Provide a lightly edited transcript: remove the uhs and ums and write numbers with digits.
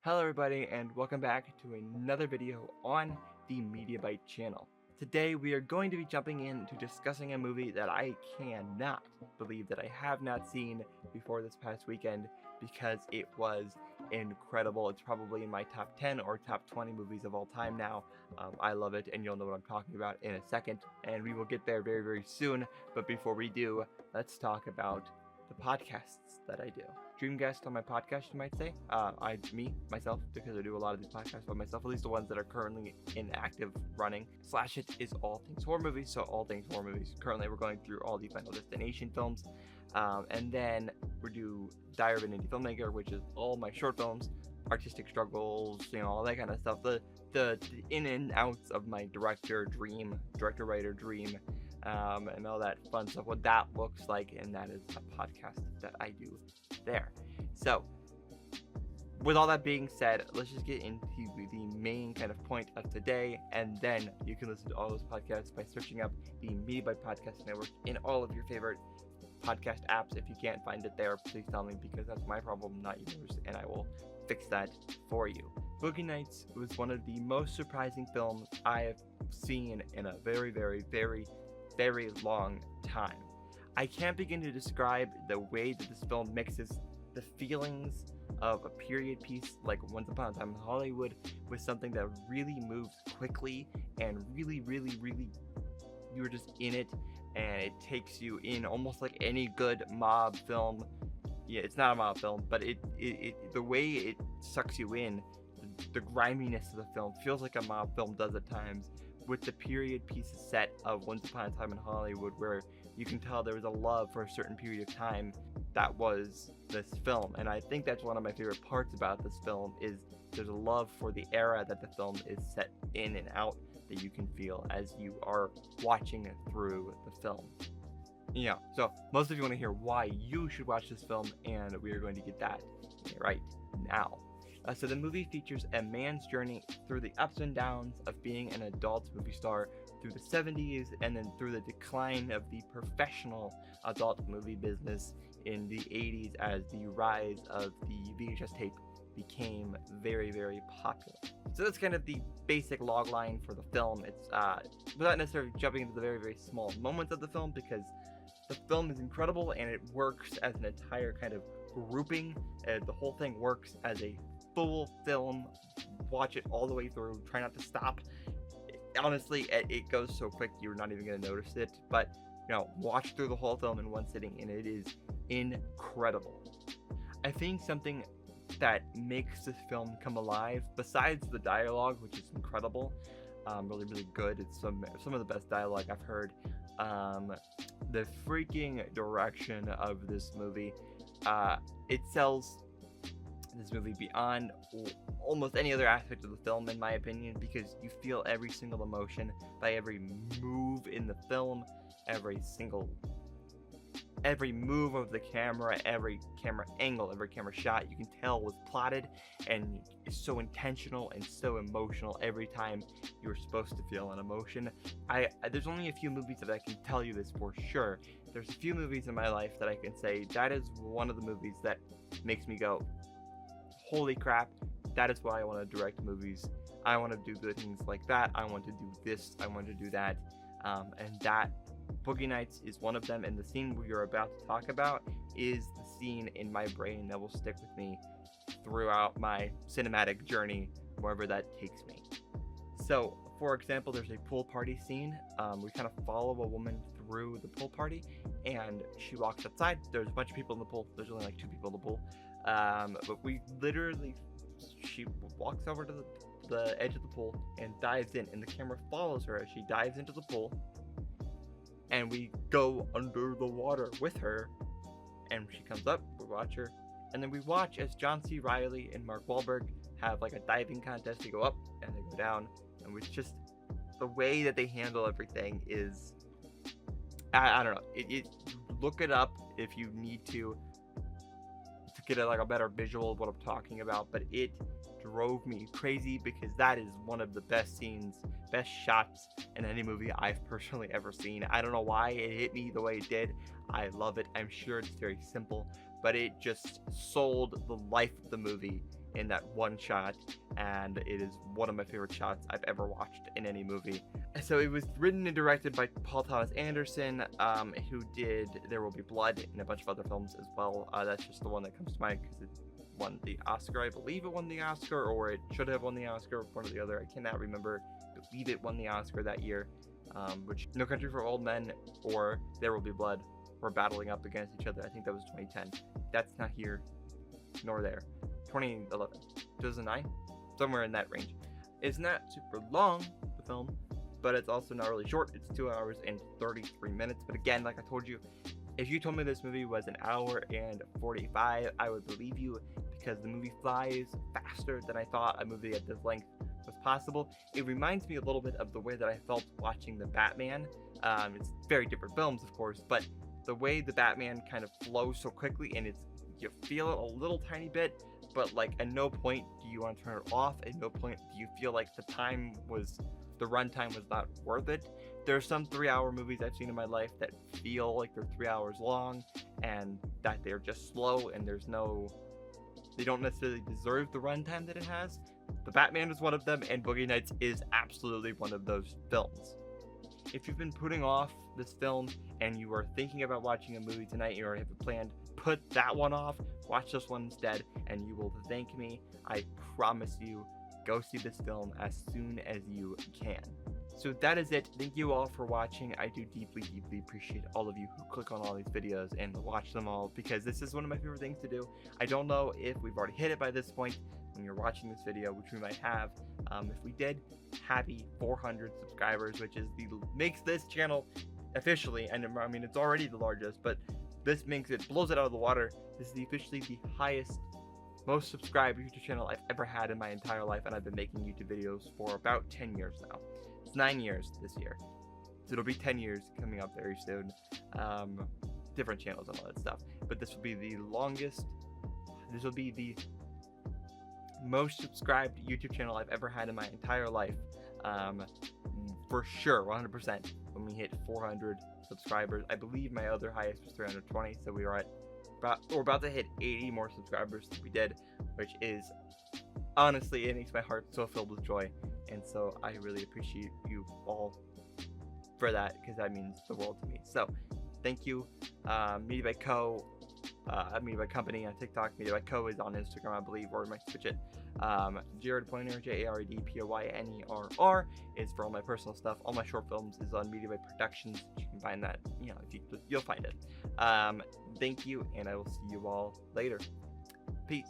Hello everybody and welcome back to another video on the Media Bite channel. Today we are going to be jumping into discussing a movie that I cannot believe that I have not seen before this past weekend because it was incredible. It's probably in my top 10 or top 20 movies of all time now. I love it and you'll know what I'm talking about in a second, and we will get there very soon. But before we do, let's talk about the podcasts that I do. Dream guest on my podcast, you might say. Myself, because I do a lot of these podcasts by myself, at least the ones that are currently in active running. Slash It is all things horror movies, so all things horror movies. Currently, we're going through all the Final Destination films, and then we do Diary of an Indie Filmmaker, which is all my short films, artistic struggles, all that kind of stuff. The in and outs of my director-writer dream. And all that fun stuff, what that looks like, and that is a podcast that I do there. So, with all that being said, let's just get into the main kind of point of today, and then you can listen to all those podcasts by searching up the Media Bite Podcast Network in all of your favorite podcast apps. If you can't find it there, please tell me, because that's my problem, not yours, and I will fix that for you. Boogie Nights was one of the most surprising films I have seen in a very long time. I can't begin to describe the way that this film mixes the feelings of a period piece like Once Upon a Time in Hollywood with something that really moves quickly and really you're just in it, and it takes you in almost like any good mob film. Yeah, it's not a mob film, but it the way it sucks you in, the griminess of the film feels like a mob film does at times, with the period pieces set of Once Upon a Time in Hollywood, where you can tell there was a love for a certain period of time that was this film. And I think that's one of my favorite parts about this film, is there's a love for the era that the film is set in and out that you can feel as you are watching it through the film. So most of you want to hear why you should watch this film, and we are going to get that right now. So the movie features a man's journey through the ups and downs of being an adult movie star through the 70s, and then through the decline of the professional adult movie business in the 80s as the rise of the VHS tape became very popular. So that's kind of the basic log line for the film. It's without necessarily jumping into the very small moments of the film, because the film is incredible and it works as an entire kind of grouping. The whole thing works as a full film. Watch it all the way through, try not to stop. Honestly, it goes so quick you're not even going to notice it, but watch through the whole film in one sitting and it is incredible. I think something that makes this film come alive, besides the dialogue, which is incredible, really good, it's some of the best dialogue I've heard, the freaking direction of this movie, it sells this movie beyond almost any other aspect of the film, in my opinion, because you feel every single emotion by every move in the film, every move of the camera, every camera angle, every camera shot. You can tell was plotted and is so intentional and so emotional every time you're supposed to feel an emotion. There's only a few movies that I can tell you this for sure. There's a few movies in my life that I can say that is one of the movies that makes me go, holy crap, that is why I want to direct movies. I want to do good things like that. I want to do this. I want to do that. And that Boogie Nights is one of them. And the scene we are about to talk about is the scene in my brain that will stick with me throughout my cinematic journey, wherever that takes me. So, for example, there's a pool party scene. We kind of follow a woman through the pool party, and she walks outside. There's a bunch of people in the pool. There's only like 2 people in the pool. But she walks over to the edge of the pool and dives in, and the camera follows her as she dives into the pool, and we go under the water with her, and she comes up, we watch her, and then we watch as John C. Reilly and Mark Wahlberg have like a diving contest. They go up and they go down, and it's just the way that they handle everything is, I don't know, look it up if you need to get a better visual of what I'm talking about, but it drove me crazy because that is one of the best scenes, best shots in any movie I've personally ever seen. I don't know why it hit me the way it did. I love it. I'm sure it's very simple, but it just sold the life of the movie in that one shot, and it is one of my favorite shots I've ever watched in any movie. So it was written and directed by Paul Thomas Anderson, who did There Will Be Blood and a bunch of other films as well. That's just the one that comes to mind because it won the Oscar. I believe it won the Oscar, or it should have won the Oscar, one or the other. I cannot remember. I believe it won the Oscar that year, which No Country for Old Men or There Will Be Blood were battling up against each other. I think that was 2010. That's not here nor there. 2011, 2009, somewhere in that range. It's not super long, the film, but it's also not really short. It's 2 hours and 33 minutes. But again, like I told you, if you told me this movie was an hour and 45, I would believe you, because the movie flies faster than I thought a movie at this length was possible. It reminds me a little bit of the way that I felt watching the Batman. It's very different films, of course, but the way the Batman kind of flows so quickly, and you feel it a little tiny bit, but like at no point do you want to turn it off. At no point do you feel like the runtime was not worth it. There are some 3-hour movies I've seen in my life that feel like they're 3 hours long, and that they're just slow, and they don't necessarily deserve the runtime that it has. The Batman is one of them, and Boogie Nights is absolutely one of those films. If you've been putting off this film and you are thinking about watching a movie tonight, you already have it planned, put that one off, watch this one instead, and you will thank me. I promise you, go see this film as soon as you can. So that is it. Thank you all for watching. I do deeply, deeply appreciate all of you who click on all these videos and watch them all, because this is one of my favorite things to do. I don't know if we've already hit it by this point when you're watching this video, which we might have. If we did, happy 400 subscribers, which makes this channel officially, and I mean it's already the largest, but this blows it out of the water. This is officially the highest, most subscribed YouTube channel I've ever had in my entire life, and I've been making YouTube videos for about 10 years now. It's 9 years this year, so it'll be 10 years coming up very soon. Different channels and all that stuff, but this will be the longest. This will be the most subscribed YouTube channel I've ever had in my entire life, for sure, 100%. When we hit 400 subscribers, I believe my other highest was 320, so we're about to hit 80 more subscribers than we did, which is honestly, it makes my heart so filled with joy, and so I really appreciate you all for that, because that means the world to me. So thank you. Media by Co, Media by Company on TikTok. Media by Co is on Instagram, I believe, or I might switch it. Jared Poyner, JaredPoynerr, is for all my personal stuff. All my short films is on Media by Productions. You can find that, you'll find it. Thank you, and I will see you all later. Peace.